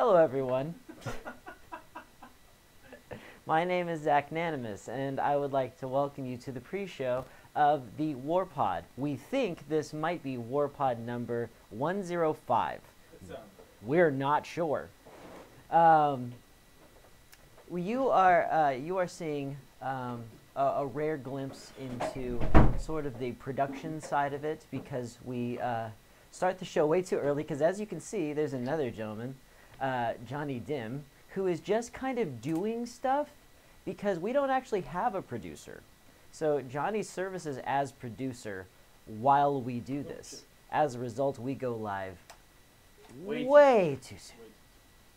Hello, everyone. My name is Zach Nanimus, and I would like to welcome you to the pre-show of the WarPod. We think this might be WarPod number 105. We're not sure. You are seeing a rare glimpse into sort of the production side of it, because we start the show way too early, because as you can see, there's another gentleman, Johnny Dim, who is just kind of doing stuff because we don't actually have a producer. So Johnny services as producer while we do this. As a result, we go live way too soon.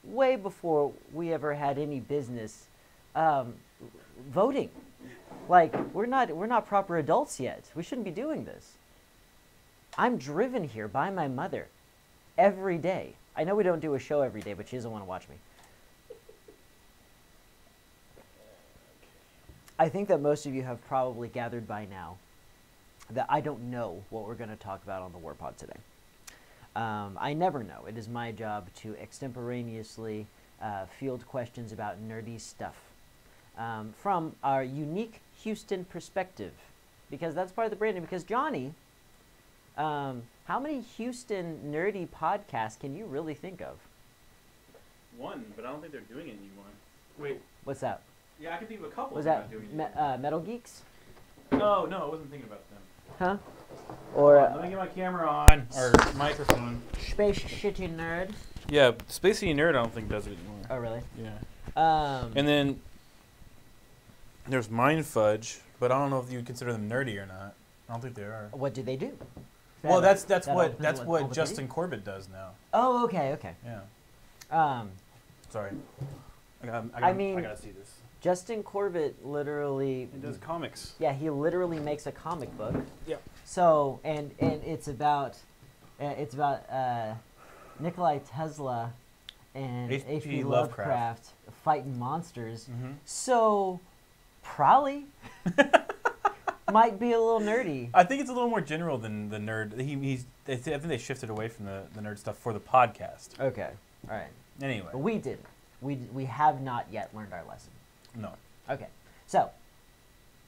Way before we ever had any business voting. Like, we're not proper adults yet. We shouldn't be doing this. I'm driven here by my mother every day. I know we don't do a show every day, but she doesn't want to watch me. I think that most of you have probably gathered by now that I don't know what we're going to talk about on the WarPod today. I never know. It is my job to extemporaneously field questions about nerdy stuff from our unique Houston perspective, because that's part of the branding. Because Johnny, how many Houston nerdy podcasts can you really think of? One, but I don't think they're doing it anymore. Wait. What's that? Yeah, I can think of a couple. Was that Metal Geeks? No, I wasn't thinking about them. Huh? Or let me get my camera on, or microphone. Space Shitty Nerd. Yeah, Space City Nerd I don't think does it anymore. Oh, really? Yeah. And then there's Mind Fudge, but I don't know if you would consider them nerdy or not. I don't think they are. What do they do? Well, that's what Justin Corbett does now. Oh, okay. Yeah. Sorry. I gotta see this. Justin Corbett literally... He does comics. Yeah, he literally makes a comic book. Yeah. So, and it's about Nikolai Tesla and H.P. Lovecraft fighting monsters. Mm-hmm. So, probably might be a little nerdy. I think it's a little more general than the nerd. I think they shifted away from the nerd stuff for the podcast. Okay. All right. Anyway. But we didn't. We have not yet learned our lesson. No. Okay. So,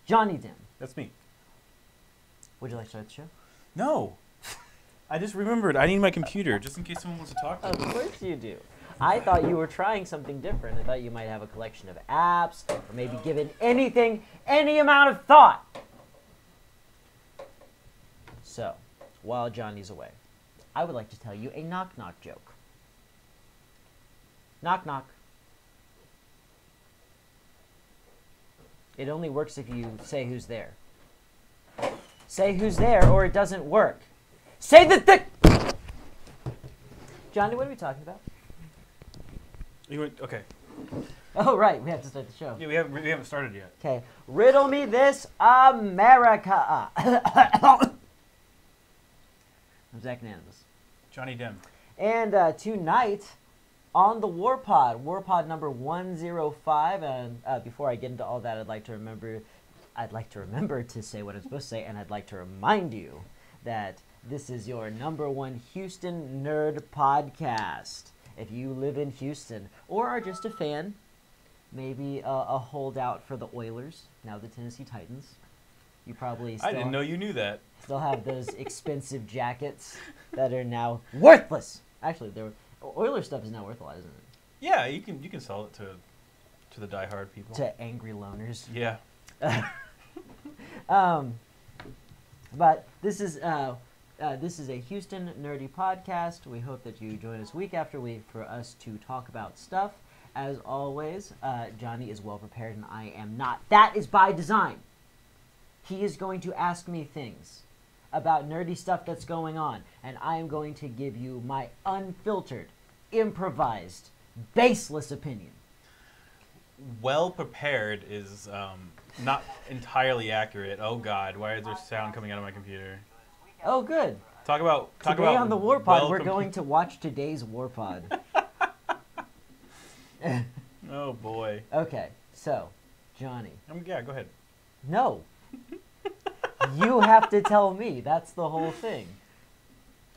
Johnny Dim. That's me. Would you like to start the show? No. I just remembered. I need my computer just in case someone wants to talk to me. Of course you do. I thought you were trying something different. I thought you might have a collection of apps, or maybe given anything, any amount of thought. So, while Johnny's away, I would like to tell you a knock-knock joke. Knock-knock. It only works if you say who's there. Say who's there, or it doesn't work. Say the thing! Johnny, what are we talking about? Okay. Oh, right. We have to start the show. Yeah, we haven't started yet. Okay. Riddle me this, America. I'm Zach Nanimus. Johnny Dim. And tonight on the WarPod number 105. And before I get into all that, I'd like to remember to say what I'm supposed to say, and I'd like to remind you that this is your #1 Houston nerd podcast. If you live in Houston or are just a fan, maybe a holdout for the Oilers, now the Tennessee Titans, you probably still... I didn't know you knew that. Still have those expensive jackets that are now worthless. Actually, Oilers stuff is now worth a lot, isn't it? Yeah, you can sell it to the diehard people. To angry loners. Yeah. But this is a Houston nerdy podcast. We hope that you join us week after week for us to talk about stuff. As always, Johnny is well prepared and I am not. That is by design. He is going to ask me things about nerdy stuff that's going on, and I am going to give you my unfiltered, improvised, baseless opinion. Well prepared is not entirely accurate. Oh God, why is there sound coming out of my computer? Oh, good. Today on the WarPod, we're going to watch today's WarPod. Oh boy. Okay, so Johnny. Yeah, go ahead. No. You have to tell me. That's the whole thing.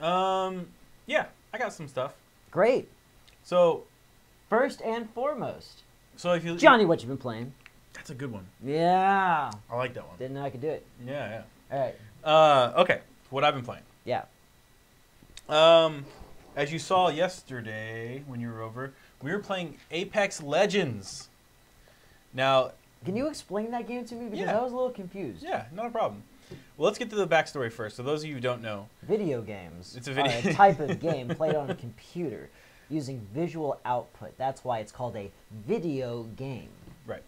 Yeah, I got some stuff. Great. So, First and foremost. So if you Johnny, what you been playing? That's a good one. Yeah. I like that one. Didn't know I could do it. Yeah. All right. Okay. What I've been playing. Yeah. As you saw yesterday when you were over, we were playing Apex Legends. Now, can you explain that game to me? Because I was a little confused. Yeah, not a problem. Well, let's get to the backstory first. So those of you who don't know. Video games It's a video are a type of game played on a computer using visual output. That's why it's called a video game. Right.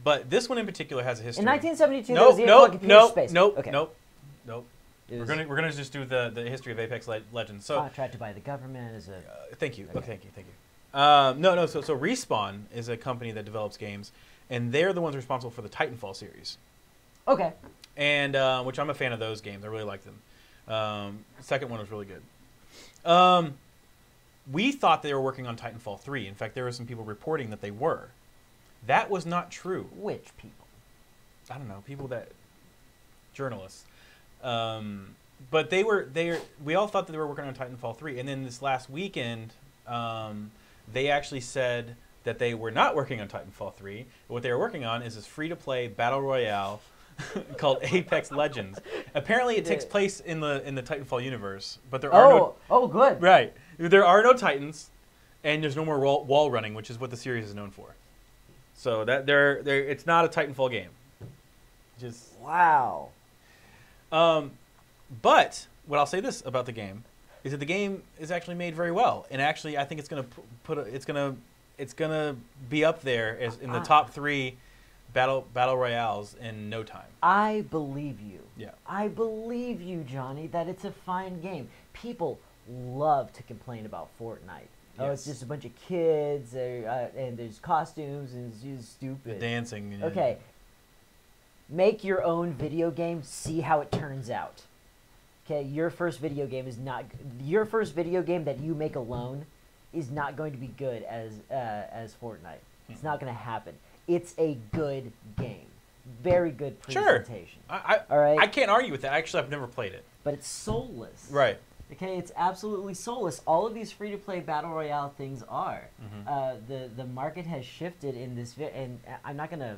But this one in particular has a history. In 1972, there was the computer space. Nope. We're gonna just do the history of Apex Legends. So contracted by the government as a. Thank you. Okay. Oh, thank you. No. So Respawn is a company that develops games, and they're the ones responsible for the Titanfall series. Okay. And which I'm a fan of those games. I really like them. The second one was really good. We thought they were working on Titanfall 3. In fact, there were some people reporting that they were. That was not true. Which people? I don't know. Journalists. But we all thought that they were working on Titanfall 3. And then this last weekend, they actually said that they were not working on Titanfall 3. What they were working on is this free-to-play battle royale called Apex Legends. Apparently, it takes place in the Titanfall universe, but there are no. Oh, good. Right, there are no Titans, and there's no more wall running, which is what the series is known for. So that it's not a Titanfall game. Just wow. But what I'll say this about the game is that the game is actually made very well, and actually I think it's gonna be up there as in the top 3 battle royales in no time. I believe you. Yeah. I believe you, Johnny, that it's a fine game. People love to complain about Fortnite. Yes. Oh, it's just a bunch of kids, and there's costumes, and it's just stupid. The dancing. And okay. Make your own video game. See how it turns out. Okay, your first video game that you make alone is not going to be good as Fortnite. It's not going to happen. It's a good game. Very good presentation. Sure. All right. I can't argue with that. Actually, I've never played it. But it's soulless. Right. Okay, it's absolutely soulless. All of these free-to-play battle royale things are. Mm-hmm. The market has shifted in this, and I'm not gonna,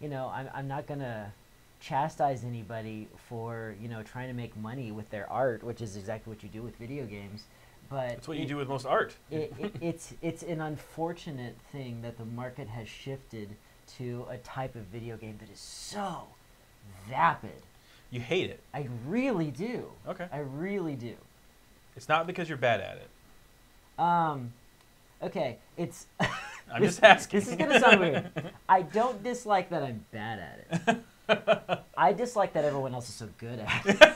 I'm not gonna chastise anybody for trying to make money with their art, which is exactly what you do with video games. But that's what you do with most art. It's an unfortunate thing that the market has shifted to a type of video game that is so vapid. You hate it. I really do. Okay. I really do. It's not because you're bad at it. Okay, it's... I'm just asking. This is going to sound weird. I don't dislike that I'm bad at it. I dislike that everyone else is so good at it.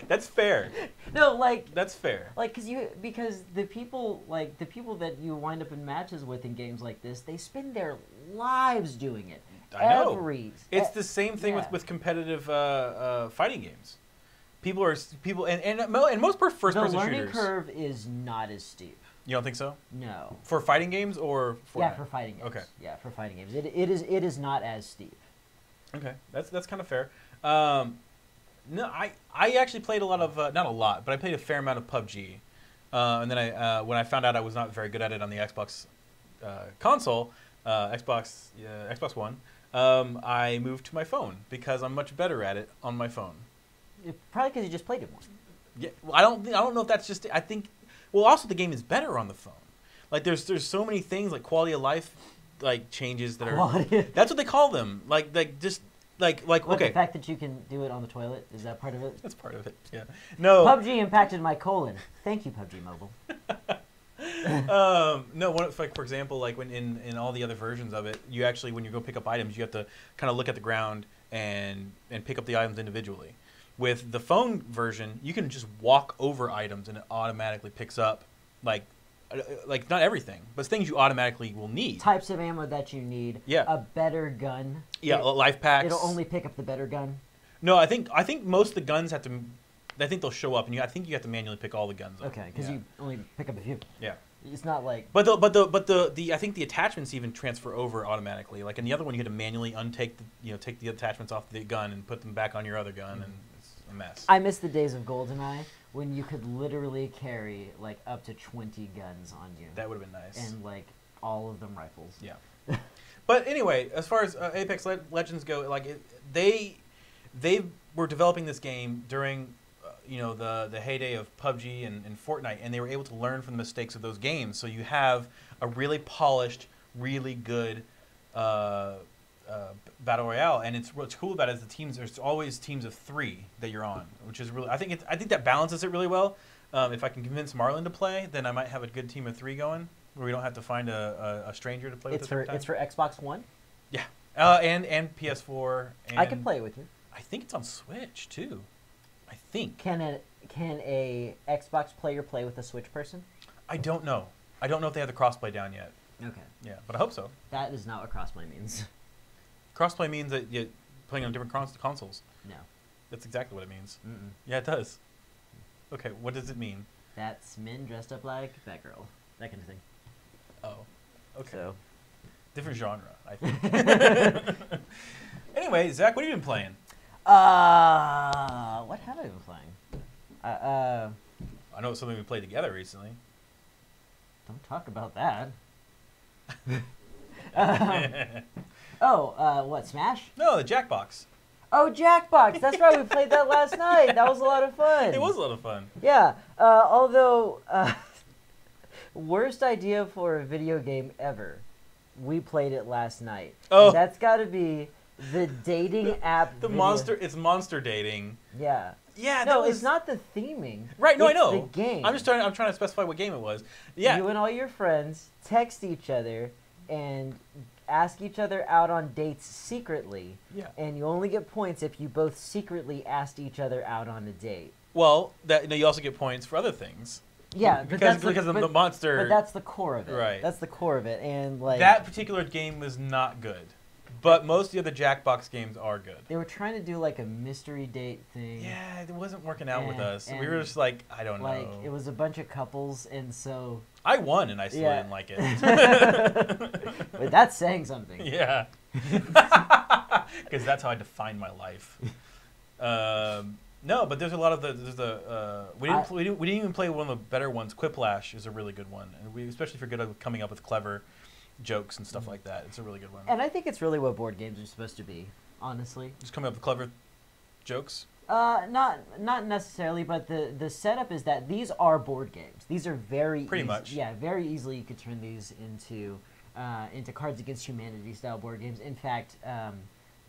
That's fair. No, like... That's fair. Like, because the people that you wind up in matches with in games like this, they spend their lives doing it. I know. It's the same thing with competitive fighting games. People and most first-person shooters. The learning curve is not as steep. You don't think so? No. For fighting games or Fortnite? Yeah, for fighting games. Okay. Yeah, for fighting games. It is not as steep. Okay, that's kind of fair. No, I actually played a lot of not a lot, but I played a fair amount of PUBG, and then when I found out I was not very good at it on the Xbox console, Xbox One, I moved to my phone because I'm much better at it on my phone. Probably because you just played it more. Yeah, well, I don't know if that's just. I think. Well, also the game is better on the phone. Like there's so many things like quality of life, like changes that are. That's what they call them. Like just. Like what, okay. The fact that you can do it on the toilet, is that part of it? That's part of it. Yeah. No. PUBG impacted my colon. Thank you, PUBG Mobile. No, like for example, like when in all the other versions of it, you actually when you go pick up items, you have to kind of look at the ground and pick up the items individually. With the phone version, you can just walk over items and it automatically picks up like not everything, but things you automatically will need. Types of ammo that you need. Yeah. A better gun. Yeah, life packs. It'll only pick up the better gun. No, I think most of the guns have to. I think they'll show up, and I think you have to manually pick all the guns up. Okay, because you only pick up a few. Yeah. It's not like. But the I think the attachments even transfer over automatically. Like in the other one, you had to manually take the attachments off the gun and put them back on your other gun, and it's a mess. I miss the days of GoldenEye when you could literally carry like up to 20 guns on you. That would have been nice. And like all of them rifles. Yeah. But anyway, as far as Apex Legends go, like they were developing this game during the heyday of PUBG and Fortnite, and they were able to learn from the mistakes of those games. So you have a really polished, really good battle royale, and what's cool about it is the teams. There's always teams of 3 that you're on, which is really. I think that balances it really well. If I can convince Marlon to play, then I might have a good team of 3 going, where we don't have to find a stranger to play with. It's for Xbox One. Yeah, and PS4. And I can play it with you. I think it's on Switch too. I think. Can a Xbox player play with a Switch person? I don't know. I don't know if they have the crossplay down yet. Okay. Yeah, but I hope so. That is not what crossplay means. Crossplay means that you're playing on different consoles. No. That's exactly what it means. Mm-mm. Yeah, it does. Okay, what does it mean? That's men dressed up like Batgirl. That kind of thing. Oh, okay. So. Different genre, I think. Anyway, Zach, what have you been playing? What have I been playing? I know it's something we played together recently. Don't talk about that. What, Smash? No, the Jackbox. Oh, Jackbox. That's right. We played that last night. That was a lot of fun. It was a lot of fun. Yeah. Although, worst idea for a video game ever. We played it last night. Oh. That's got to be the dating app. It's monster dating. Yeah. Yeah. No, it's not the theming. Right. No, it's I know. The game. I'm trying to specify what game it was. Yeah. You and all your friends text each other and ask each other out on dates secretly. Yeah. And you only get points if you both secretly asked each other out on a date. Well, you also get points for other things. Yeah, because of the monster. But that's the core of it. Right. That's the core of it, and like that particular game was not good, but most of the other Jackbox games are good. They were trying to do like a mystery date thing. Yeah, it wasn't working out with us. We and were just like, I don't know. Like it was a bunch of couples, and so I won, and I still didn't like it. But that's saying something. Yeah, because that's how I define my life. No, but there's a lot of we didn't even play one of the better ones. Quiplash is a really good one, and especially if you're good at coming up with clever jokes and stuff like that. It's a really good one. And I think it's really what board games are supposed to be, honestly. Just coming up with clever jokes. Not necessarily, but the setup is that these are board games. These are very much. Yeah, very easily you could turn these into Cards Against Humanity style board games. In fact,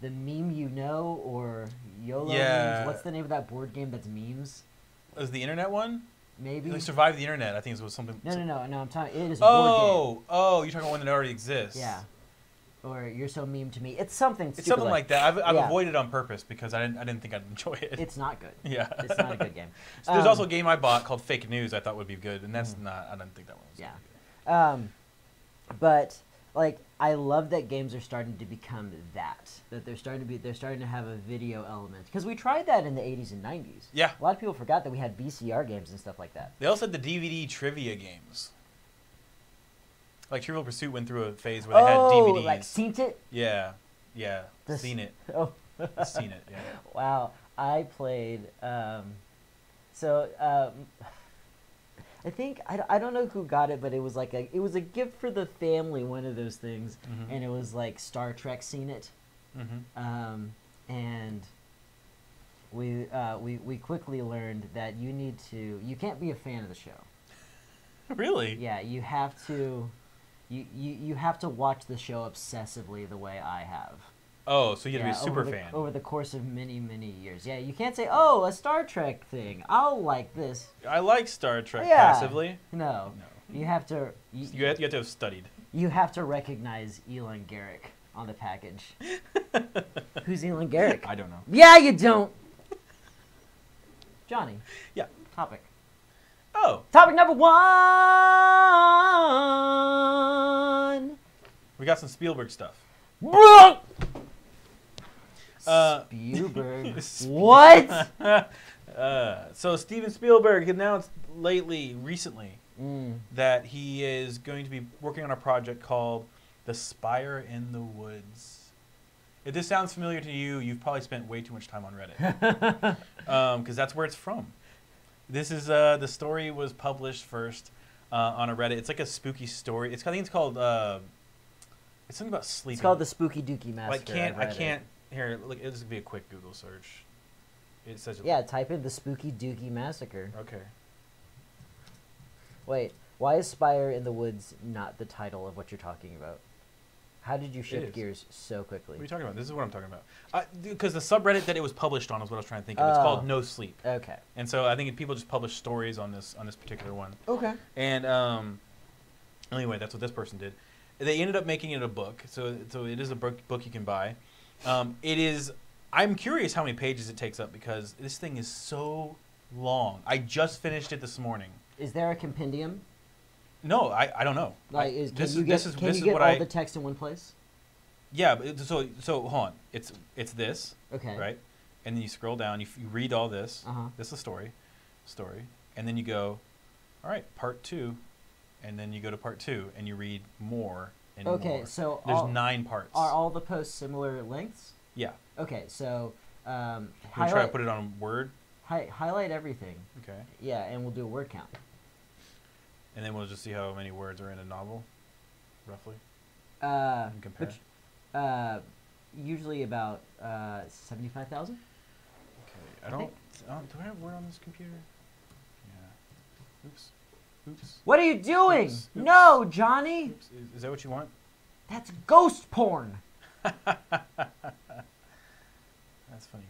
the Meme You Know or YOLO memes. What's the name of that board game that's memes? Is the internet one? Maybe. They survived the internet. I think it was something. No. I'm talking. It is a board game. Oh, you're talking about one that already exists. Yeah. Or You're So Meme to Me. It's something. It's something like that. I've yeah. avoided it on purpose because I didn't think I'd enjoy it. It's not good. Yeah. It's not a good game. So there's also a game I bought called Fake News. I thought would be good, and that's not. I don't think that one was. Yeah. But like I love that games are starting to become that they're starting to have a video element, because we tried that in the 80s and 90s. Yeah. A lot of people forgot that we had VCR games and stuff like that. They also had the DVD trivia games. Like Trivial Pursuit went through a phase where they had DVDs. Like Seen It? Yeah. Seen it. Oh. Seen it, yeah. Wow. I played I think I don't know who got it, but it was like it was a gift for the family, one of those things, and it was like Star Trek Seen It, and we quickly learned that you can't be a fan of the show. Really? Yeah, you have to you have to watch the show obsessively the way I have. Oh, so you have to be a super fan. Over the course of many, many years. Yeah, you can't say, oh, a Star Trek thing. I'll like this. I like Star Trek passively. No. You have to... You have to have studied. You have to recognize Elon Garrick on the package. Who's Elon Garrick? I don't know. Yeah, you don't. Johnny. Yeah. Topic. Oh. Topic number 1. We got some Spielberg stuff. Spielberg. What? So Steven Spielberg announced recently, that he is going to be working on a project called The Spire in the Woods. If this sounds familiar to you, you've probably spent way too much time on Reddit. Because that's where it's from. This is the story was published first on a Reddit. It's like a spooky story. I think it's called it's something about sleeping. It's called the Spooky Dookie Massacre. I can't here. Look, this would be a quick Google search. It says yeah. Type in the Spooky Dookie Massacre. Okay. Wait, why is Spire in the Woods not the title of what you're talking about? How did you shift gears so quickly? What are you talking about? This is what I'm talking about. Because the subreddit that it was published on is what I was trying to think of. It's called No Sleep. Okay. And so I think people just publish stories on this particular one. Okay. And anyway, that's what this person did. They ended up making it a book, so it is a book you can buy. It is. I'm curious how many pages it takes up because this thing is so long. I just finished it this morning. Is there a compendium? No, I don't know. Like, can you get all the text in one place? Yeah, so hold on. It's this. Okay. Right, and then you scroll down. You read all this. This is the story, and then you go, all right, part 2, and then you go to part 2, and you read more and more. Okay, so there's 9 parts. Are all the posts similar lengths? Yeah. Okay, so we'll try to put it on Word. Highlight everything. Okay. Yeah, and we'll do a word count. And then we'll just see how many words are in a novel, roughly. And compare. Usually about 75,000. Okay. Do I have Word on this computer? Yeah. Oops. What are you doing? Oops. No, Johnny. Oops. Is that what you want? That's ghost porn. That's funny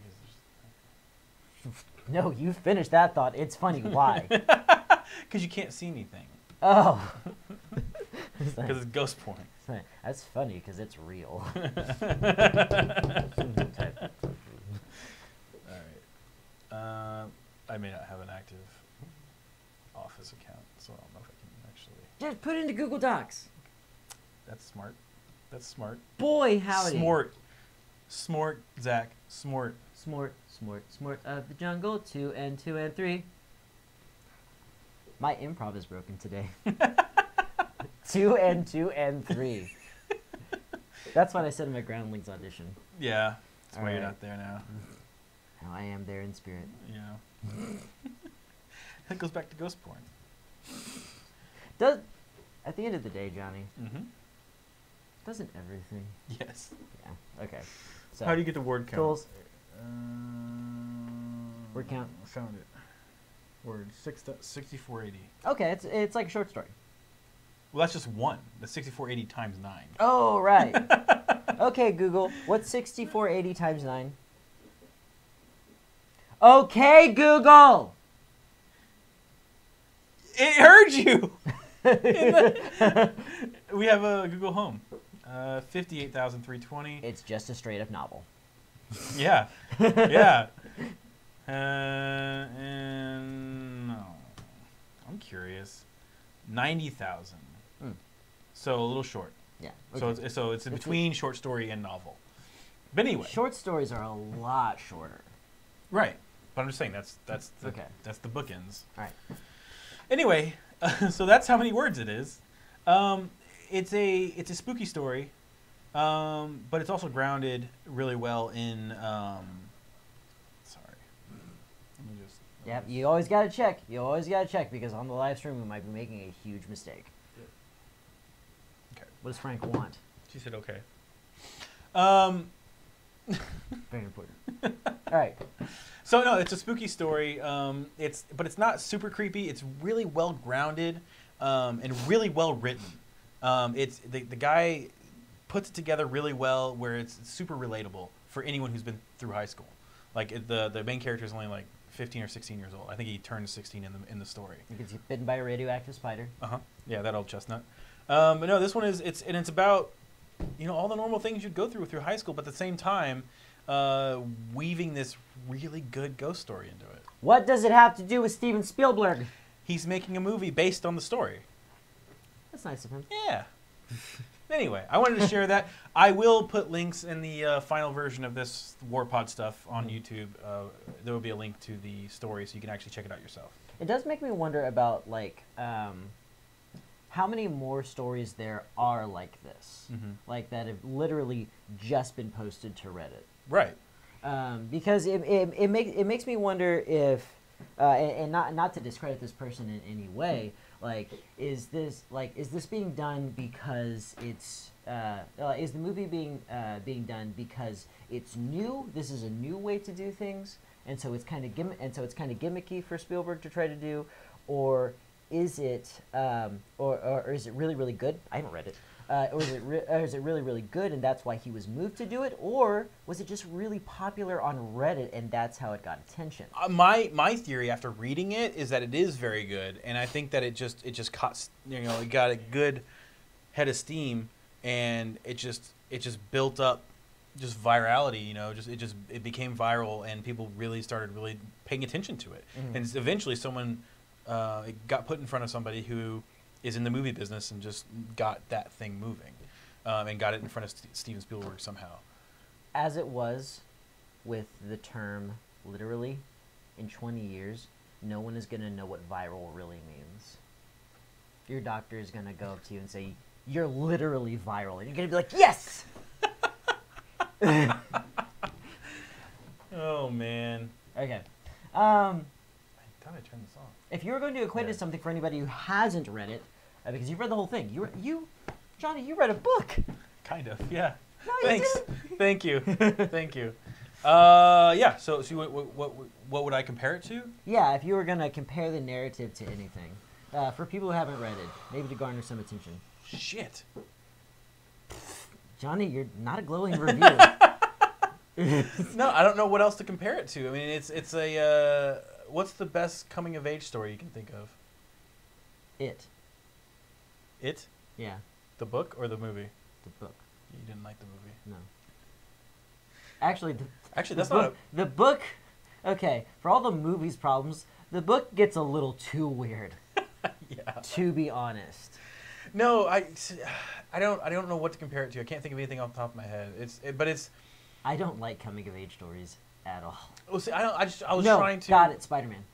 because No, you finished that thought. It's funny. Why? Because you can't see anything. Oh. Because it's ghost porn. That's funny because it's real. All right. I may not have an active Office account, so I don't know if I can actually. Just put it into Google Docs. That's smart. That's smart. Boy, howdy. Smart, Zach. Smart of the jungle. 2 and 2 and 3. My improv is broken today. 2 and 2 and 3. That's what I said in my Groundlings audition. Yeah, that's why you're not there now. Now I am there in spirit. Yeah. That goes back to ghost porn. At the end of the day, Johnny, doesn't everything? Yes. Yeah. Okay. So how do you get the word count? Tools. Word count. Found it. Word 6480. Okay, it's like a short story. Well, that's just one. That's 6480 times 9. Oh, right. Okay, Google. What's 6480 times 9? Okay, Google. It heard you. We have a Google Home. 58,320. It's just a straight up novel. Yeah. Yeah. And no. I'm curious. 90,000. So a little short. Yeah. Okay. So it's in between short story and novel. But anyway. Short stories are a lot shorter. Right. But I'm just saying that's the bookends. All right. Anyway, so that's how many words it is. It's a spooky story, but it's also grounded really well in. Sorry, let me just. Yeah, you always gotta check. You always gotta check because on the live stream we might be making a huge mistake. Okay. What does Frank want? She said okay. Very important. All right. So no, it's a spooky story. But it's not super creepy. It's really well grounded, and really well written. It's the guy puts it together really well, where it's super relatable for anyone who's been through high school. Like the main character is only like 15 or 16 years old. I think he turned 16 in the story. He gets bitten by a radioactive spider. Yeah, that old chestnut. But no, this one is it's about all the normal things you'd go through high school, but at the same time, weaving this really good ghost story into it. What does it have to do with Steven Spielberg? He's making a movie based on the story. That's nice of him. Yeah. Anyway, I wanted to share that. I will put links in the final version of this WarPod stuff on YouTube. There will be a link to the story, so you can actually check it out yourself. It does make me wonder about how many more stories there are like this, like that have literally just been posted to Reddit. Right. Because it makes me wonder if and not to discredit this person in any way, is this being done because it's is the movie being done because it's new? This is a new way to do things, and so it's kind of gimmicky for Spielberg to try to do, or is it or is it really, really good? I haven't read it. Or is it really, really good, and that's why he was moved to do it? Or was it just really popular on Reddit, and that's how it got attention? My theory after reading it is that it is very good, and I think that it just caught, it got a good head of steam, and it just built up just virality. It became viral, and people really started paying attention to it, and eventually someone it got put in front of somebody who is in the movie business and just got that thing moving, and got it in front of Steven Spielberg somehow. As it was with the term literally, in 20 years, no one is going to know what viral really means. Your doctor is going to go up to you and say, "You're literally viral." And you're going to be like, "Yes!" Oh, man. Okay. I thought I turned this off. If you were going to equate it to something for anybody who hasn't read it, because you've read the whole thing, Johnny, you read a book. Kind of, yeah. No, Thanks. you didn't. Thank you. Thank you. Yeah. So what would I compare it to? Yeah, if you were going to compare the narrative to anything, for people who haven't read it, maybe to garner some attention. Shit. Johnny, you're not a glowing review. No, I don't know what else to compare it to. I mean, it's a what's the best coming of age story you can think of? It. It? Yeah. The book or the movie? The book. You didn't like the movie? No. Actually, that's not the book. Okay, for all the movie's problems, the book gets a little too weird. Yeah. To be honest. No, I don't know what to compare it to. I can't think of anything off the top of my head. It's. I don't like coming of age stories at all. Well, see, I was trying to. Got it. Spider-Man.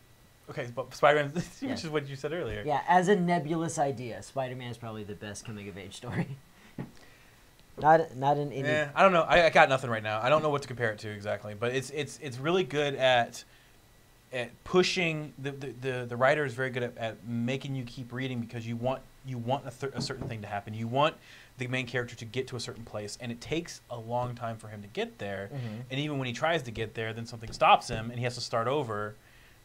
Okay, but Spider-Man, which Yeah. is what you said earlier. Yeah, as a nebulous idea, Spider-Man is probably the best coming of age story. Not in any. Yeah, I don't know. I got nothing right now. I don't know what to compare it to exactly, but it's really good at pushing the writer is very good at making you keep reading because you want a certain thing to happen. You want the main character to get to a certain place, and it takes a long time for him to get there. And even when he tries to get there, then something stops him, and he has to start over.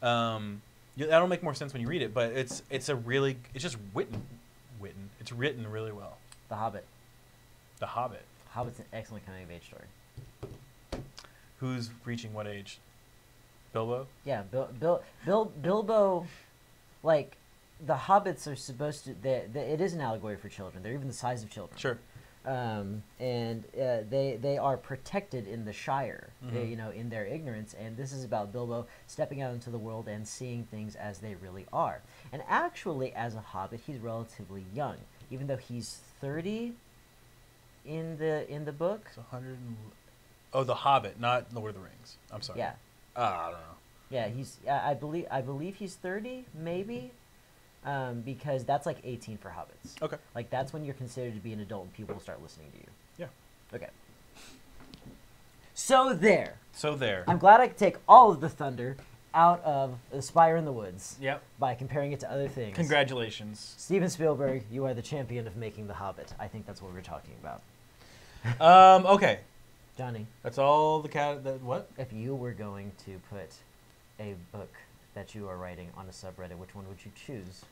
That'll make more sense when you read it, but it's just written. It's written really well. The Hobbit. The Hobbit. Hobbit's an excellent coming of age story. Who's reaching what age? Bilbo? Yeah, Bilbo, like, the hobbits are supposed to. It is an allegory for children. They're even the size of children. Sure. And they are protected in the Shire, in their ignorance. And this is about Bilbo stepping out into the world and seeing things as they really are. And actually, as a hobbit, he's relatively young, even though he's 30 in the book. It's 100. Oh, The Hobbit, not Lord of the Rings. I'm sorry. Yeah. I don't know. Yeah, he's. I believe he's 30, maybe. Because that's like 18 for hobbits. Okay. Like that's when you're considered to be an adult and people will start listening to you. Yeah. Okay. So there. I'm glad I could take all of the thunder out of The Spire in the Woods. Yep. By comparing it to other things. Congratulations. Steven Spielberg, you are the champion of making The Hobbit. I think that's what we're talking about. Okay. Johnny. That's all what? If you were going to put a book that you are writing on a subreddit, which one would you choose?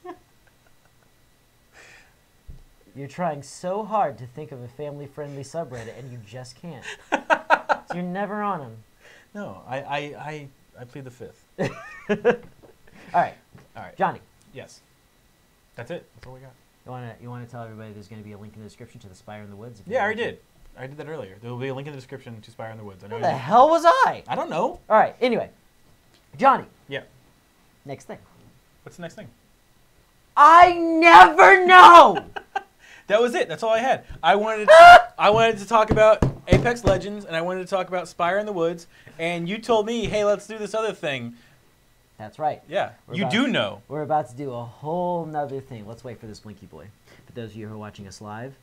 You're trying so hard to think of a family-friendly subreddit, and you just can't. So you're never on them. No, I plead the fifth. All right, Johnny. Yes. That's it. That's all we got. You wanna tell everybody there's going to be a link in the description to the Spire in the Woods? Yeah, I already did. I did that earlier. There will be a link in the description to Spire in the Woods. Where the hell was I? I don't know. All right. Anyway, Johnny. Yeah. Next thing. What's the next thing? I never know. That was it. That's all I had. I wanted to talk about Apex Legends, and I wanted to talk about Spire in the Woods, and you told me, hey, let's do this other thing. That's right. Yeah. You do know. We're about to do a whole nother thing. Let's wait for this Blinky Boy. For those of you who are watching us live,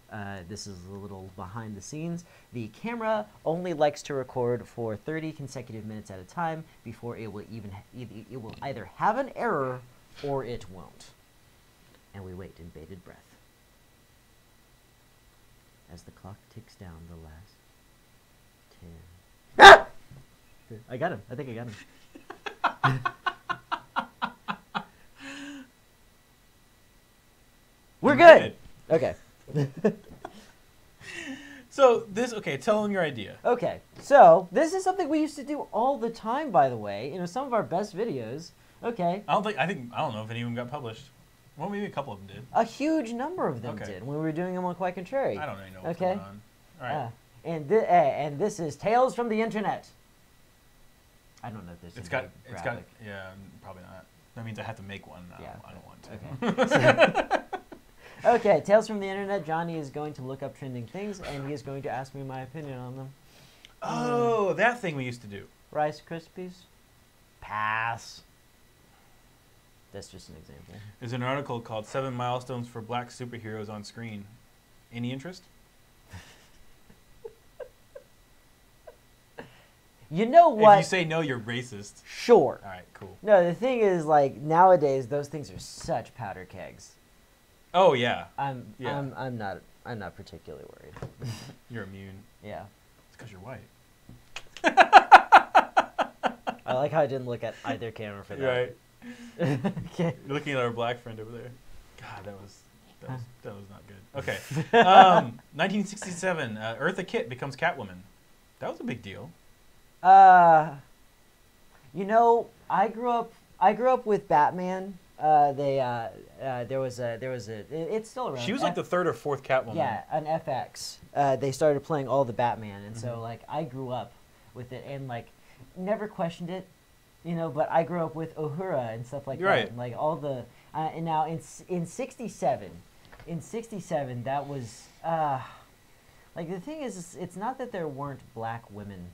this is a little behind the scenes. The camera only likes to record for 30 consecutive minutes at a time before it will it will either have an error or it won't. And we wait in bated breath as the clock ticks down the last 10. Ah! I got him. I think I got him. We're good. Okay. So tell them your idea. Okay, so this is something we used to do all the time, by the way. You know, some of our best videos. Okay. I don't know if any of them got published. Well, maybe a couple of them did. A huge number of them did when we were doing them on Quite Contrary. I don't really know what's going on. All right. And this is Tales from the Internet. I don't know if this it's got yeah, probably not. That means I have to make one. No, Yeah. I don't want to. Okay. Okay, Tales from the Internet. Johnny is going to look up trending things, and he is going to ask me my opinion on them. Oh, that thing we used to do. Rice Krispies? Pass. That's just an example. There's an article called 7 Milestones for Black Superheroes on Screen. Any interest? You know what? If you say no, you're racist. Sure. All right, cool. No, the thing is, like, nowadays, those things are such powder kegs. Oh, yeah. I'm not particularly worried. You're immune. Yeah. It's because you're white. I like how I didn't look at either camera for that. Right. Okay. You're looking at our black friend over there. God, that was not good. Okay. 1967, Eartha Kitt becomes Catwoman. That was a big deal. You know, I grew up with Batman. It's still around. She was like the third or fourth Catwoman. Yeah, on FX. They started playing all the Batman, and so like I grew up with it and like never questioned it, you know. But I grew up with Uhura and stuff like that, and, like all the and now in '67, that was like the thing is, it's not that there weren't black women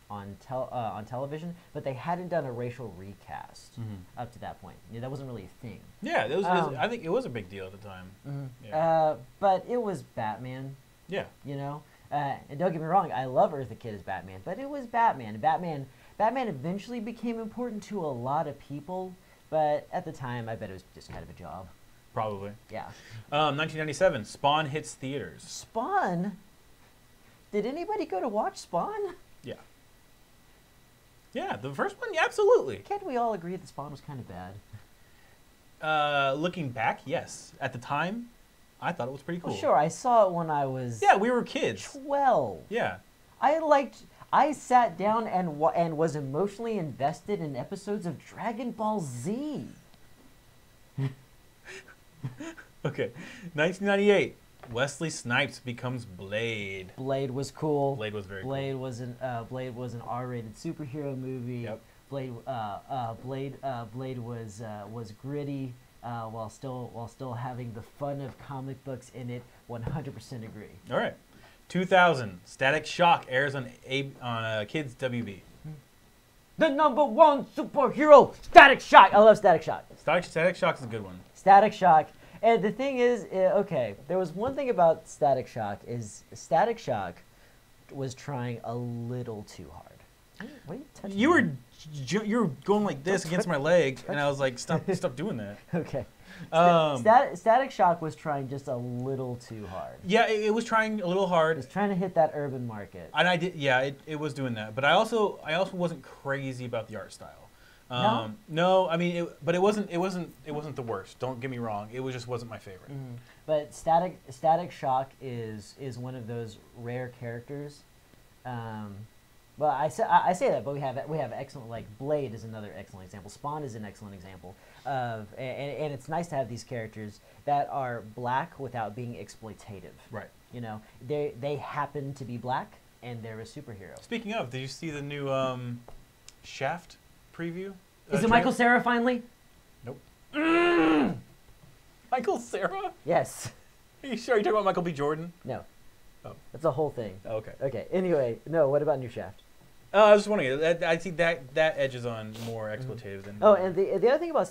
on television, but they hadn't done a racial recast up to that point. Yeah, that wasn't really a thing. Yeah, I think it was a big deal at the time. Yeah. But it was Batman. Yeah. You know, and don't get me wrong, I love Eartha Kitt as Batman, but it was Batman. Batman eventually became important to a lot of people, but at the time, I bet it was just kind of a job. Probably. Yeah. 1997, Spawn hits theaters. Spawn? Did anybody go to watch Spawn? Yeah. Yeah, the first one, yeah, absolutely. Can't we all agree that Spawn was kind of bad? Looking back, yes. At the time, I thought it was pretty cool. Well, sure, I saw it when I was... Yeah, we were kids. 12. Yeah. I sat down and was emotionally invested in episodes of Dragon Ball Z. Okay. 1998, Wesley Snipes becomes Blade. Blade was cool. Blade was very cool. Blade was an R-rated superhero movie. Yep. Blade was gritty while still having the fun of comic books in it. 100% agree. All right. 2000, Static Shock airs on Kids WB. The #1 superhero, Static Shock. I love Static Shock. Static Shock is a good one. Static Shock. And the thing is, okay, there was one thing about Static Shock is Static Shock was trying a little too hard. What are you touching? You were going like this against my leg, and I was like, stop doing that. Okay. Static Shock was trying just a little too hard. Yeah, it was trying a little hard. It was trying to hit that urban market. And I did, yeah, it was doing that. But I also wasn't crazy about the art style. No, I mean, but it wasn't the worst. Don't get me wrong. It just wasn't my favorite. Mm-hmm. But Static Shock is one of those rare characters. Well, I say that, but we have excellent, like Blade is another excellent example. Spawn is an excellent example of, and it's nice to have these characters that are black without being exploitative. Right. You know, they happen to be black and they're a superhero. Speaking of, did you see the new Shaft preview? Is it Michael Cera finally? Nope. Michael Cera? Yes. Are you sure you're talking about Michael B. Jordan? No. Oh. That's a whole thing. Okay. Okay. Anyway, no. What about new Shaft? I was just wondering. I see that edges on more expletive than. Oh, and the other thing about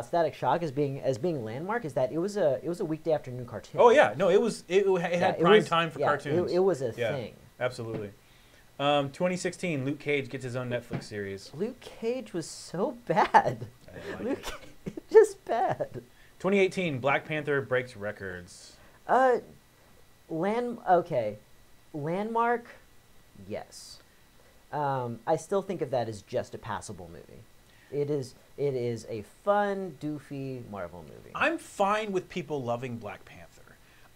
Static Shock as being landmark is that it was a weekday afternoon cartoon. Oh yeah, no, it had prime time for cartoons. It was a thing. Absolutely. 2016, Luke Cage gets his own Netflix series. Luke Cage was so bad. Luke Cage, just bad. 2018, Black Panther breaks records. Landmark, yes. I still think of that as just a passable movie. It is a fun, doofy Marvel movie. I'm fine with people loving Black Panther.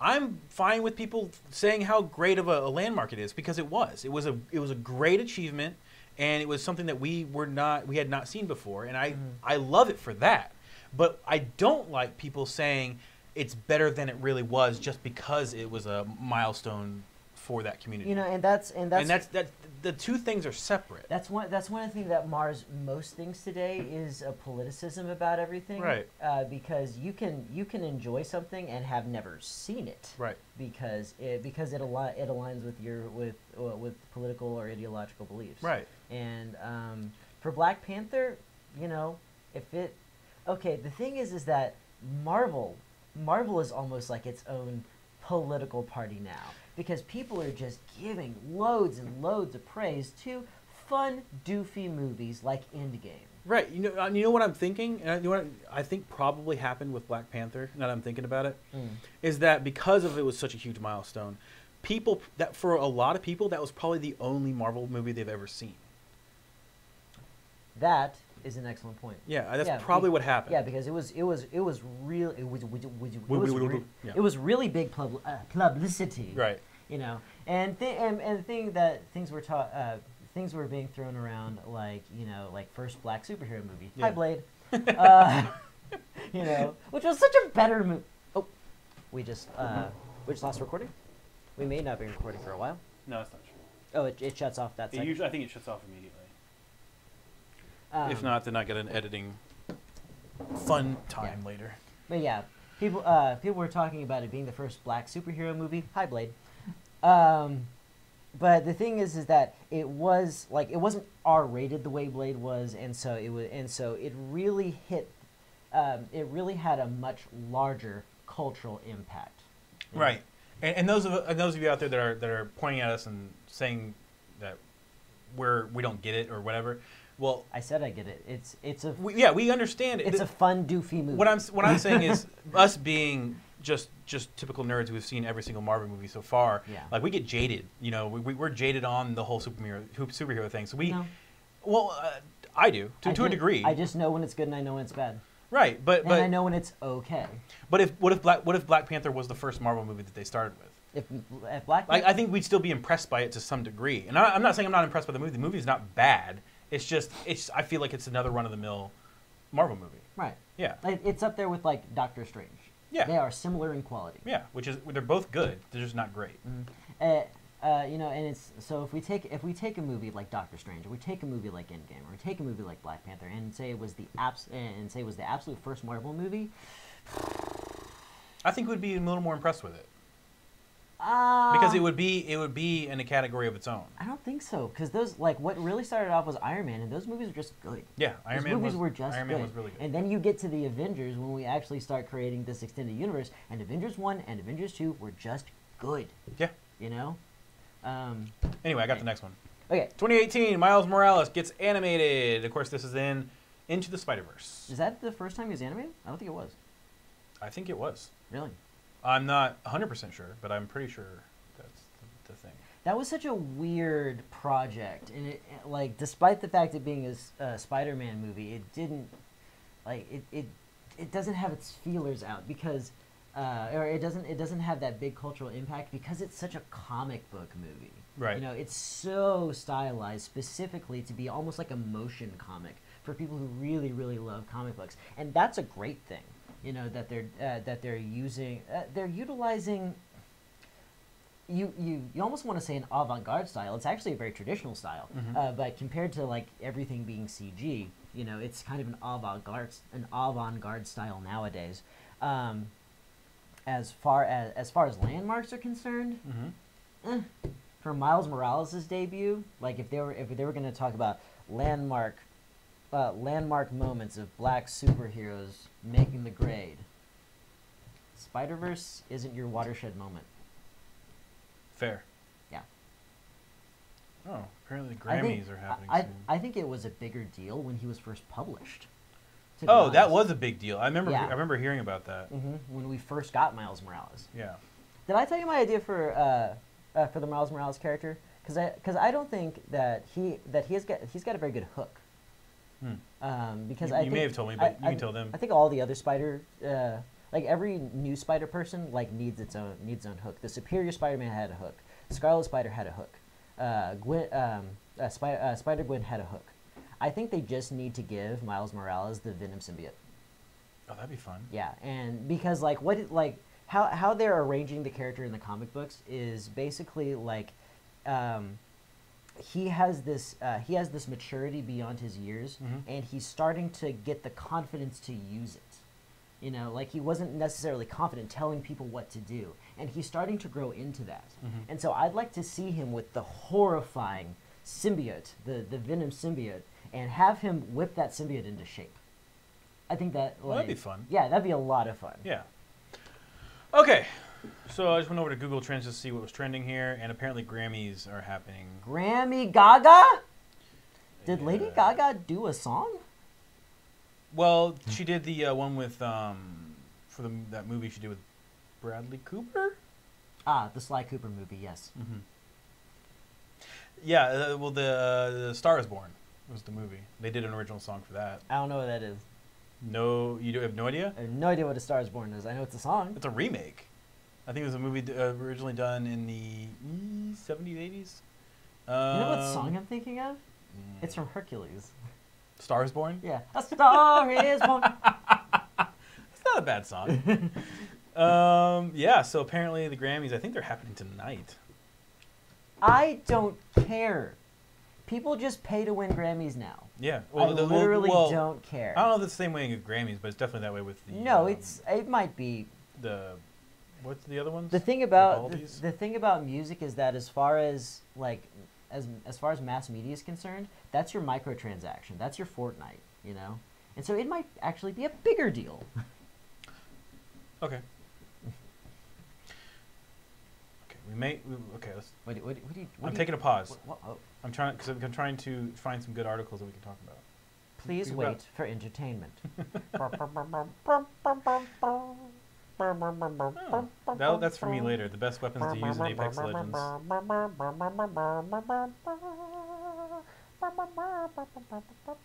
I'm fine with people saying how great of a landmark it is, because it was. It was a great achievement, and it was something that we had not seen before, and I love it for that. But I don't like people saying it's better than it really was just because it was a milestone for that community. You know, and that's the two things are separate. That's one of the things that mars most things today is a politicism about everything. Right. Because you can enjoy something and have never seen it. Right. Because it aligns with your with political or ideological beliefs. Right. And for Black Panther, you know, the thing is that Marvel is almost like its own political party now, because people are just giving loads and loads of praise to fun, doofy movies like Endgame. Right. You know what I'm thinking? You know what I think probably happened with Black Panther, now that I'm thinking about it, is that because it was such a huge milestone, for a lot of people, that was probably the only Marvel movie they've ever seen. That is an excellent point. Yeah, that's probably what happened. Yeah, because it was really big publicity. Right. You know, and things were being thrown around, like, you know, like first black superhero movie. Yeah. Hi, Blade. You know, which was such a better movie. Oh, we just lost recording. We may not be recording for a while. No, that's not true. Oh, it shuts off that second. I think it shuts off immediately. If not, then I get an editing fun time later. But yeah, people were talking about it being the first black superhero movie. Hi, Blade. But the thing is that it wasn't R-rated the way Blade was, and so it really hit. It really had a much larger cultural impact. Right. And those of you out there that are pointing at us and saying that we don't get it or whatever. Well, I said I get it. We understand it. It's a fun, doofy movie. What I'm saying is us being just typical nerds who've seen every single Marvel movie so far. Yeah. Like, we get jaded. You know, we're jaded on the whole superhero thing. So I do to a degree. I just know when it's good and I know when it's bad. Right, but I know when it's okay. But what if Black Panther was the first Marvel movie that they started with? If Black Panther, I think we'd still be impressed by it to some degree. And I'm not saying I'm not impressed by the movie. The movie's not bad. It's just I feel like it's another run-of-the-mill Marvel movie. Right. Yeah. It's up there with, like, Doctor Strange. Yeah. They are similar in quality. Yeah, they're both good. They're just not great. You know, and it's so if we take a movie like Doctor Strange, or we take a movie like Endgame, or we take a movie like Black Panther, and say it was the absolute first Marvel movie, I think we'd be a little more impressed with it. Because it would be in a category of its own. I don't think so, because those, like, what really started off was Iron Man, and those movies were just good. Yeah, Iron Man were just Iron good. Man was really good. And then you get to the Avengers when we actually start creating this extended universe, and Avengers 1 and Avengers 2 were just good. Yeah. You know? Anyway, I got the next one. Okay. 2018, Miles Morales gets animated. Of course, this is Into the Spider-Verse. Is that the first time he was animated? I don't think it was. I think it was. Really? I'm not 100% sure, but I'm pretty sure that's the thing. That was such a weird project, and like, despite the fact it being a Spider-Man movie, it didn't, like, it doesn't have its feelers out because, or it doesn't have that big cultural impact because it's such a comic book movie. Right. You know, it's so stylized specifically to be almost like a motion comic for people who really, really love comic books, and that's a great thing. You know, that they're utilizing. You almost want to say an avant-garde style. It's actually a very traditional style, but compared to, like, everything being CG, you know, it's kind of an avant-garde style nowadays. As far as landmarks are concerned, for Miles Morales' debut, like if they were going to talk about landmark moments of black superheroes making the grade, Spider-Verse isn't your watershed moment. Fair. Yeah. Oh, apparently the Grammys are happening soon. I think it was a bigger deal when he was first published. Oh, that was a big deal. I remember. Yeah. I remember hearing about that. When we first got Miles Morales. Yeah. Did I tell you my idea for the Miles Morales character? Because I don't think that he's got a very good hook. Because you may have told me, but you can tell them. I think all the other Spider, like every new Spider person, like needs its own hook. The Superior Spider-Man had a hook. Scarlet Spider had a hook. Spider-Gwen had a hook. I think they just need to give Miles Morales the Venom symbiote. Oh, that'd be fun. Yeah, and because how they're arranging the character in the comic books is basically like he has this maturity beyond his years, and he's starting to get the confidence to use it. You know, like he wasn't necessarily confident telling people what to do, and he's starting to grow into that. And so I'd like to see him with the horrifying symbiote, the Venom symbiote, and have him whip that symbiote into shape. I think that that'd be fun. Yeah, that'd be a lot of fun. Yeah. Okay, so I just went over to Google Trends to see what was trending here, and apparently Grammys are happening. Grammy Gaga? Did Lady Gaga do a song? Well, she did the one with for that movie she did with Bradley Cooper. Ah, the Sly Cooper movie, yes. Yeah, well, the Star is Born was the movie. They did an original song for that. I don't know what that is. No, you have no idea? I have no idea what A Star is Born is. I know it's a song. It's a remake. I think it was a movie originally done in the 70s, 80s. You know what song I'm thinking of? It's from Hercules. Star is Born? Yeah. A Star is Born. It's not a bad song. Yeah, so apparently the Grammys, I think they're happening tonight. I don't care. People just pay to win Grammys now. Yeah. Well, I literally don't care. I don't know if it's the same way with Grammys, but it's definitely that way with the... No, it might be... What's the other ones? The thing about music is that as far as mass media is concerned, that's your microtransaction. That's your Fortnite, you know? And so it might actually be a bigger deal. Okay. Okay, let's... What do you... I'm taking a pause. Oh. I'm trying to find some good articles that we can talk about. Please wait for entertainment. Oh, that's for me later. The best weapons to use in Apex Legends. There's nothing here.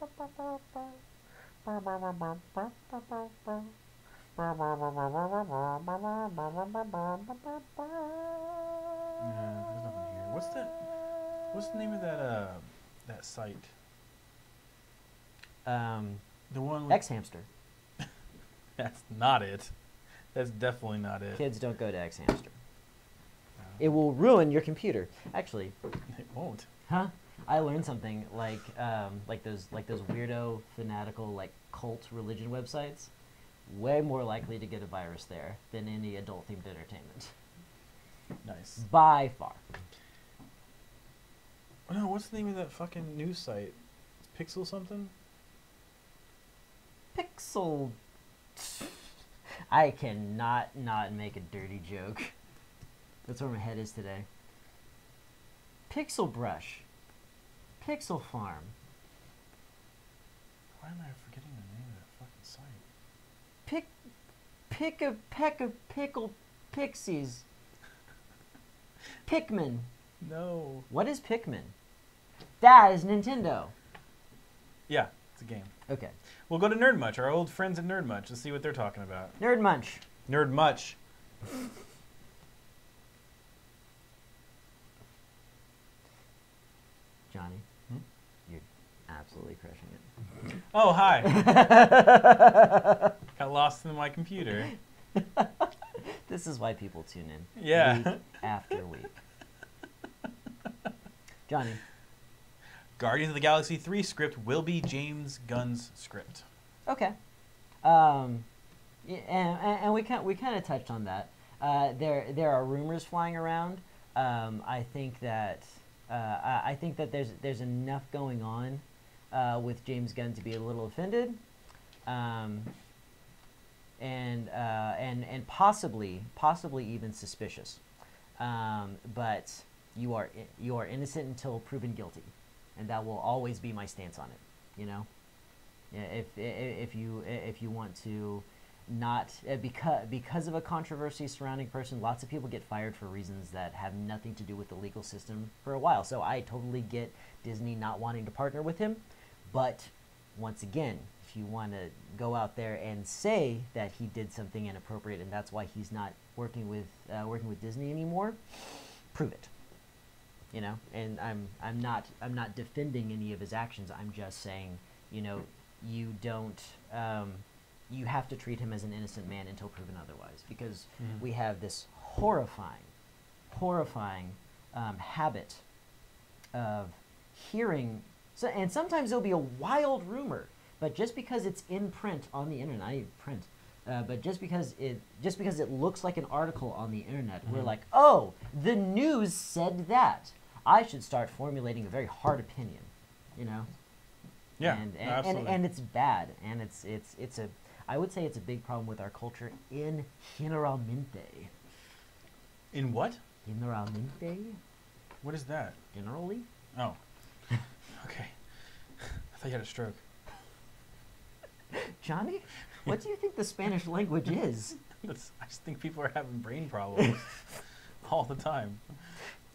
What's the name of that site? The one with... X Hamster. That's not it. That's definitely not it. Kids, don't go to X Hamster. It will ruin your computer. Actually, it won't. Huh? I learned something like those weirdo fanatical like cult religion websites. Way more likely to get a virus there than any adult themed entertainment. Nice. By far. No, what's the name of that fucking news site? Pixel something? Pixel. I cannot not make a dirty joke. That's where my head is today. Pixel Brush. Pixel Farm. Why am I forgetting the name of that fucking site? Pick a peck of pickled pixies. Pikmin. No. What is Pikmin? That is Nintendo. Yeah, it's a game. Okay. We'll go to Nerd Much, our old friends at Nerd Much. Let's see what they're talking about. Nerd Munch. Nerd Much. Johnny, you're absolutely crushing it. Oh, hi. Got lost in my computer. This is why people tune in. Yeah. Week after week. Johnny. Guardians of the Galaxy 3 script will be James Gunn's script. Okay. And we kind of touched on that. There are rumors flying around I think that there's enough going on with James Gunn to be a little offended, and possibly even suspicious. But you are innocent until proven guilty, and that will always be my stance on it. You know, if you want to not because of a controversy surrounding a person, lots of people get fired for reasons that have nothing to do with the legal system for a while. So I totally get Disney not wanting to partner with him, but once again, if you want to go out there and say that he did something inappropriate and that's why he's not working with Disney anymore, prove it. You know, and I'm not defending any of his actions. I'm just saying, you know, you don't. You have to treat him as an innocent man until proven otherwise, because we have this horrifying habit of hearing. So, and sometimes there'll be a wild rumor, but just because it's in print on the internet, not even print, but just because it looks like an article on the internet, we're like, oh, the news said that. I should start formulating a very hard opinion, you know. Yeah, absolutely. And it's bad, and it's a. I would say it's a big problem with our culture in generalmente. In what? Generalmente? What is that? Generally? Oh. Okay. I thought you had a stroke. Johnny, what do you think the Spanish language is? I just think people are having brain problems all the time.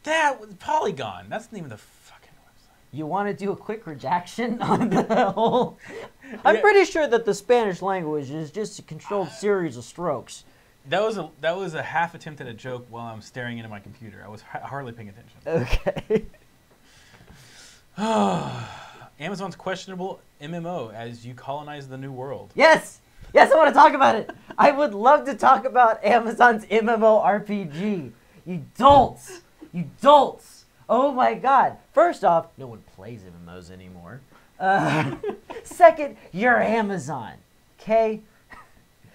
That was Polygon. That's the name of the fucking website. You want to do a quick redaction on the whole? I'm pretty sure that the Spanish language is just a controlled series of strokes. That was a half attempt at a joke while I'm staring into my computer. I was hardly paying attention. Okay. Amazon's questionable MMO as you colonize the new world. Yes, I want to talk about it. I would love to talk about Amazon's MMORPG. You dolts. Oh my God. First off, no one plays MMOs anymore. Second, you're Amazon. Okay?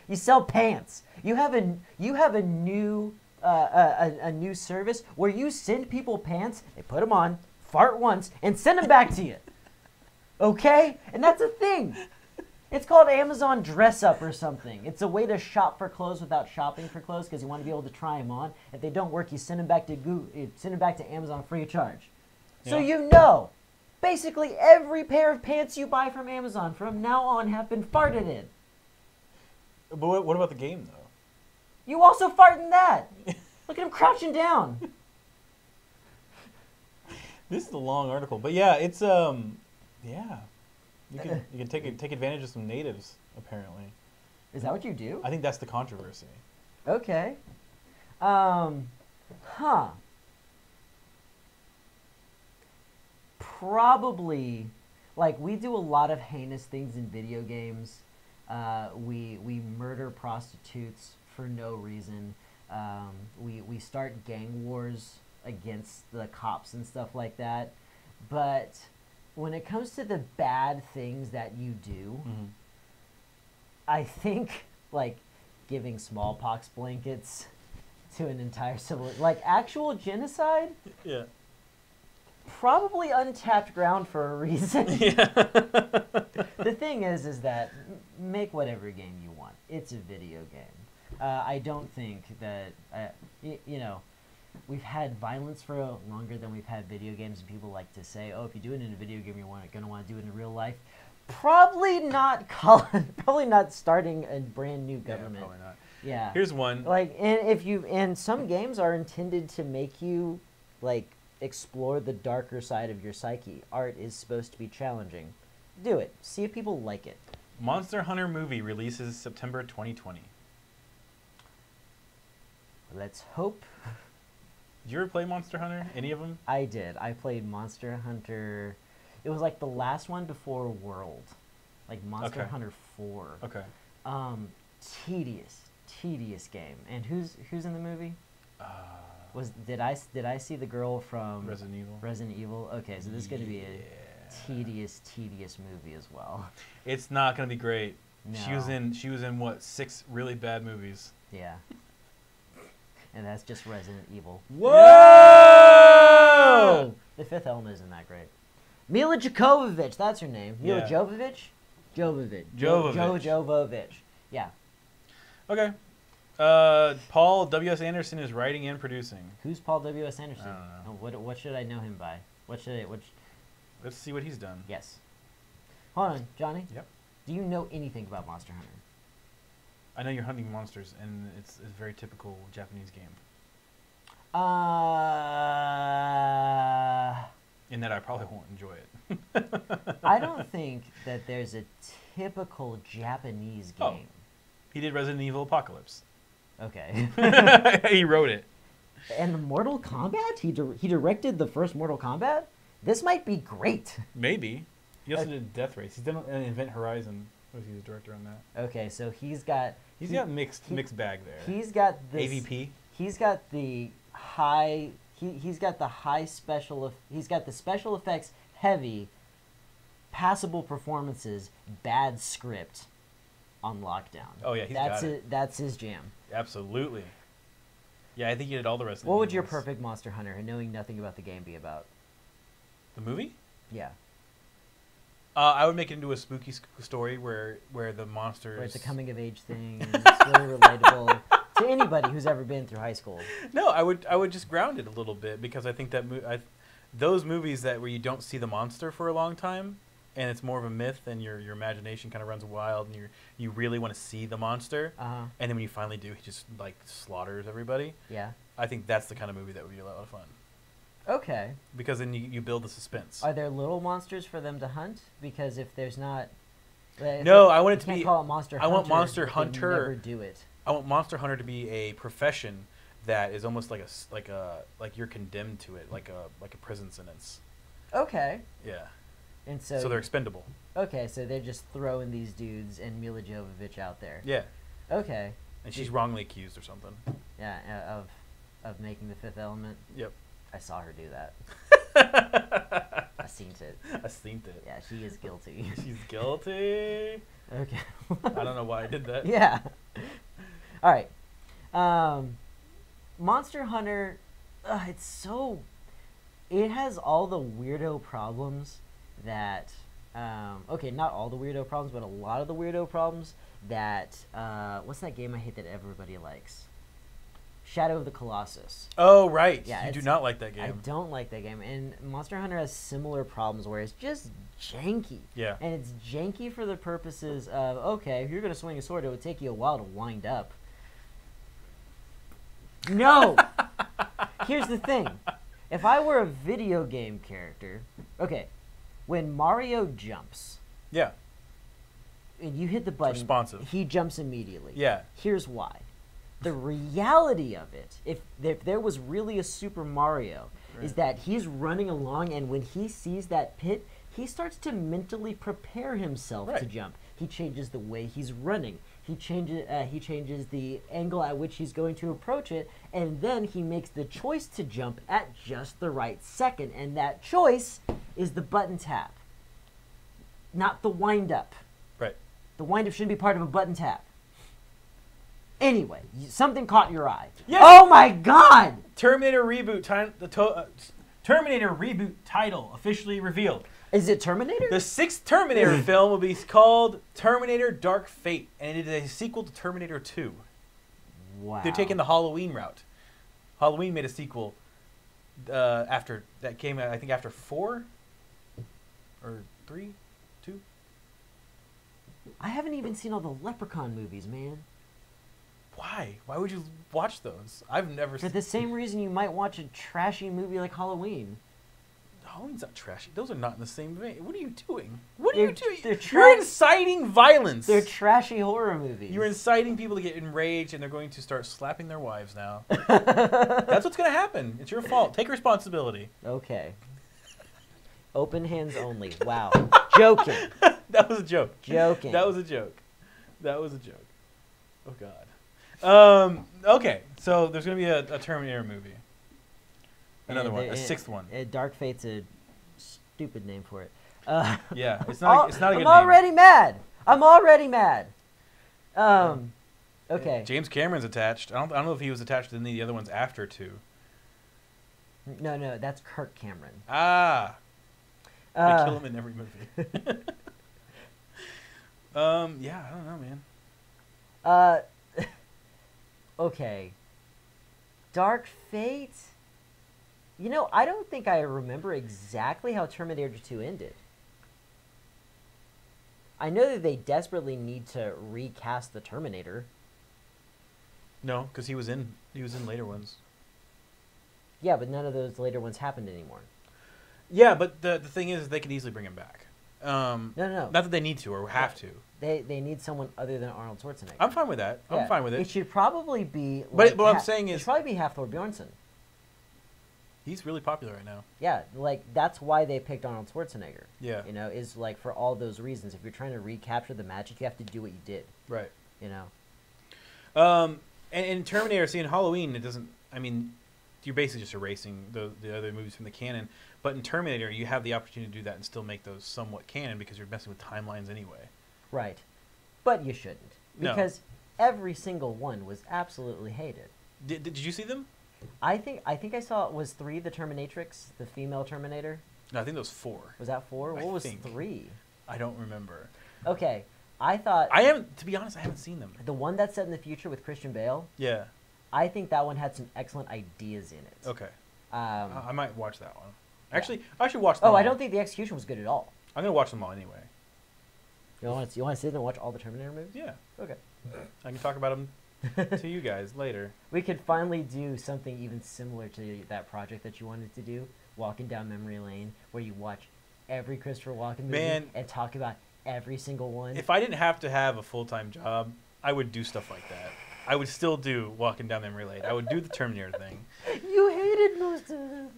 You sell pants. You have a new service where you send people pants, they put them on, fart once, and send them back to you. Okay? And that's a thing. It's called Amazon Dress Up or something. It's a way to shop for clothes without shopping for clothes because you want to be able to try them on. If they don't work, you send them back to send them back to Amazon free of charge. Yeah. So you know, basically every pair of pants you buy from Amazon from now on have been farted in. But what about the game though? You also fart in that. Look at him crouching down. This is a long article, but yeah, it's yeah. You can take advantage of some natives, apparently. Is that what you do? I think that's the controversy. Okay. Probably, like, we do a lot of heinous things in video games. We murder prostitutes for no reason. We start gang wars against the cops and stuff like that. But when it comes to the bad things that you do, I think, like, giving smallpox blankets to an entire like, actual genocide? Yeah. Probably untapped ground for a reason. Yeah. The thing is that make whatever game you want. It's a video game. I don't think that, you know, we've had violence for longer than we've had video games, and people like to say, oh, if you do it in a video game, you're going to want to do it in real life. Probably not probably not starting a brand new government. Yeah, probably not. Yeah. Here's one. Like, and some games are intended to make you, like, explore the darker side of your psyche. Art is supposed to be challenging. Do it. See if people like it. Monster Hunter movie releases September 2020. Let's hope. Did you ever play Monster Hunter? Any of them? I did. I played Monster Hunter. It was like the last one before World. Like Monster Hunter 4. Okay. Tedious game. And who's in the movie? Did I see the girl from Resident Evil? Resident Evil? Okay, so this is going to be a tedious movie as well. It's not going to be great. No. She was in what, 6 really bad movies. Yeah. and that's just Resident Evil. Whoa! The Fifth Element isn't that great. Mila Jovovich, that's her name. Mila Yeah. Jovovich? Jovovich. Jovovich. Yeah. Okay. Paul W.S. Anderson is writing and producing. Who's Paul W.S. Anderson? I don't know. What should I know him by? Which? Let's see what he's done. Yes. Hold on, Johnny. Yep. Do you know anything about Monster Hunter? I know you're hunting monsters, and it's a very typical Japanese game. In that I probably won't enjoy it. I don't think that there's a typical Japanese game. Oh. He did Resident Evil Apocalypse. Okay. He wrote it. And Mortal Kombat? He directed the first Mortal Kombat? This might be great. Maybe. He also did Death Race. He's done an Event Horizon. Was he the director on that? Okay, so he's got mixed bag there. He's got this AVP. He's got the high he's got the special effects heavy passable performances, bad script on lockdown. Oh yeah, got it. That's his jam. Absolutely. Yeah, I think he did all the rest of What would your perfect Monster Hunter, knowing nothing about the game, be about? The movie? Yeah. I would make it into a spooky story where the monsters... Where it's a coming-of-age thing, and it's really relatable to anybody who's ever been through high school. No, I would just ground it a little bit, because I think that those movies where you don't see the monster for a long time, and it's more of a myth, and your imagination kind of runs wild, and you really want to see the monster, and then when you finally do, he just like slaughters everybody. Yeah. I think that's the kind of movie that would be a lot of fun. Okay. Because then you build the suspense. Are there little monsters for them to hunt? Because if there's not, no, I want it to can't be. Call it Monster Hunter. I want Monster They Hunter. never do it. I want Monster Hunter to be a profession that is almost like you're condemned to it, like a prison sentence. Okay. Yeah. And so they're expendable. Okay, so they're just throwing these dudes and Mila Jovovich out there. Yeah. Okay. And she's wrongly accused or something. Yeah, of making the Fifth Element. Yep. I saw her do that. I seen it. I seen it. Yeah, she is guilty. She's guilty. Okay. I don't know why I did that. Yeah. All right. Monster Hunter, it has all the weirdo problems that, okay, not all the weirdo problems, but a lot of the weirdo problems that, what's that game I hate that everybody likes? Shadow of the Colossus. Oh, right. Yeah, you do not like that game. I don't like that game. And Monster Hunter has similar problems where it's just janky. Yeah. And it's janky for the purposes of, okay, if you're going to swing a sword, it would take you a while to wind up. No! Here's the thing. If I were a video game character, okay, when Mario jumps, yeah, and you hit the button, responsive. He jumps immediately. Yeah. Here's why. The reality of it, if there was really a Super Mario, right, is that he's running along, and when he sees that pit, he starts to mentally prepare himself to jump. He changes the way he's running. He changes the angle at which he's going to approach it, and then he makes the choice to jump at just the right second, and that choice is the button tap, not the wind up. Right. The wind up shouldn't be part of a button tap. Anyway, something caught your eye. Yes! Oh my God! Terminator reboot Terminator reboot title officially revealed. Is it Terminator? The 6th Terminator film will be called Terminator Dark Fate, and it is a sequel to Terminator 2. Wow. They're taking the Halloween route. Halloween made a sequel after that came out, I think after 4 or 3, 2. I haven't even seen all the Leprechaun movies, man. Why? Why would you watch those? I've never For the same reason you might watch a trashy movie like Halloween. Halloween's not trashy. Those are not in the same vein. What are you doing? What are you doing? You're inciting violence. They're trashy horror movies. You're inciting people to get enraged, and they're going to start slapping their wives now. That's what's going to happen. It's your fault. Take responsibility. Okay. Open hands only. Wow. Joking. That was a joke. Joking. That was a joke. That was a joke. Oh, God. Okay, so there's going to be a Terminator movie. Another one, a 6th one. Dark Fate's a stupid name for it. Yeah, it's not a good name. I'm already mad. I'm already mad. Okay. James Cameron's attached. I don't know if he was attached to any of the other ones after 2. No, that's Kirk Cameron. Ah. They kill him in every movie. Yeah, I don't know, man. Okay. Dark Fate? You know, I don't think I remember exactly how Terminator 2 ended. I know that they desperately need to recast the Terminator. No, because he was in later ones. Yeah, but none of those later ones happened anymore. Yeah, but the thing is, they could easily bring him back. No. No. Not that they need to or have to. They need someone other than Arnold Schwarzenegger. I'm fine with that. Yeah. I'm fine with it. It should probably be. But what I'm saying it is, should probably be Half-Thor Bjornsson. he's really popular right now. Yeah, like that's why they picked Arnold Schwarzenegger. Yeah. You know, is like for all those reasons. If you're trying to recapture the magic, you have to do what you did. Right. You know. And in Terminator, see, in Halloween, it doesn't. I mean, you're basically just erasing the other movies from the canon. But in Terminator, you have the opportunity to do that and still make those somewhat canon because you're messing with timelines anyway. Right. But you shouldn't. No. Because every single one was absolutely hated. Did you see them? I think I saw it was 3, the Terminatrix, the female Terminator. No, I think that was 4. Was that 4? What was think. 3? I don't remember. Okay. I thought To be honest, I haven't seen them. the one that's set in the future with Christian Bale, Yeah. I think that one had some excellent ideas in it. Okay. Um, I might watch that one. Actually, I should watch them all. I don't think the execution was good at all. I'm going to watch them all anyway. You want to sit there and watch all the Terminator movies? Yeah. Okay. I can talk about them to you guys later. We could finally do something even similar to that project that you wanted to do, walking down memory lane, where you watch every Christopher Walken movie and talk about every single one. If I didn't have to have a full-time job, I would do stuff like that. I would still do walking down memory lane. I would do the Terminator thing. You hated most of them.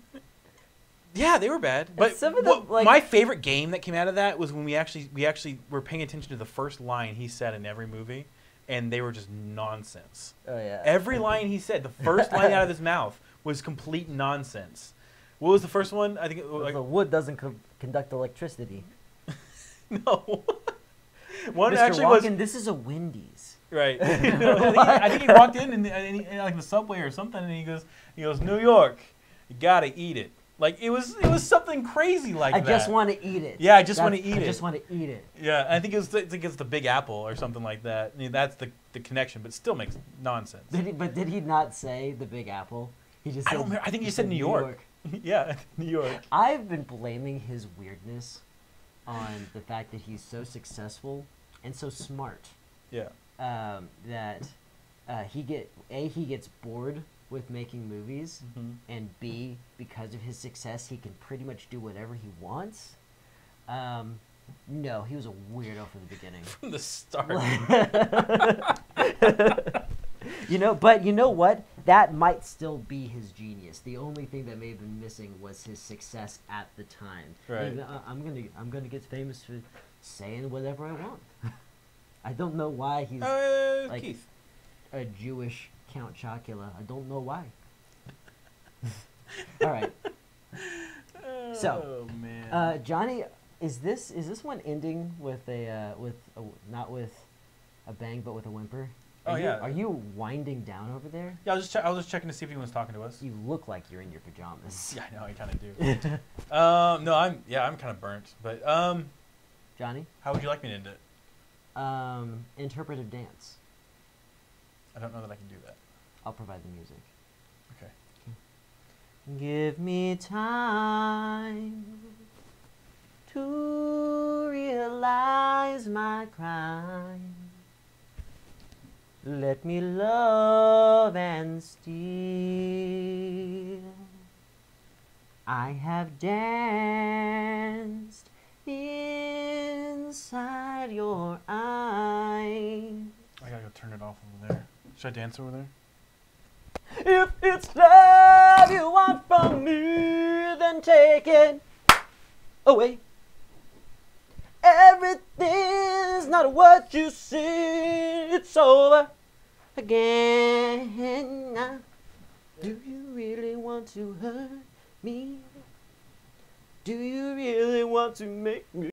Yeah, they were bad. But some of them, my favorite game that came out of that was when we actually were paying attention to the first line he said in every movie, and they were just nonsense. Oh yeah. Every line he said, the first line out of his mouth was complete nonsense. What was the first one? I think it was like the wood doesn't conduct electricity. no. One Mr. actually Walken, was this is a Wendy's. right. I think he walked in like the subway or something, and he goes, New York, you gotta eat it. Like it was something crazy like that. I just want to eat it. Yeah, I just want to eat it. I just want to eat it. Yeah, I think it's the Big Apple or something like that. I mean, that's the connection, but still makes nonsense. Did he not say the Big Apple? He just. I don't remember. I think he said New York. Yeah, New York. I've been blaming his weirdness on the fact that he's so successful and so smart. Yeah. That he gets bored with making movies, and B, because of his success, he can pretty much do whatever he wants. No, he was a weirdo from the beginning. From the start. But you know what? That might still be his genius. The only thing that may have been missing was his success at the time. Right. I'm gonna get famous for saying whatever I want. I don't know why he's like Keith. a Jewish Count Chocula. I don't know why. All right. So, man. Johnny, is this one ending with not with a bang but with a whimper? Are you winding down over there? Yeah, I was just checking to see if anyone's talking to us. You look like you're in your pajamas. Yeah, I know, I kind of do. No, I'm kind of burnt. But Johnny, how would you like me to end it? Interpretive dance. I don't know that I can do that. I'll provide the music. Okay. Give me time to realize my crime. Let me love and steal. I have danced inside your eye. I gotta go turn it off over there. Should I dance over there? If it's love you want from me, then take it away. Everything's not what you see. It's over again. Now, do you really want to hurt me? Do you really want to make me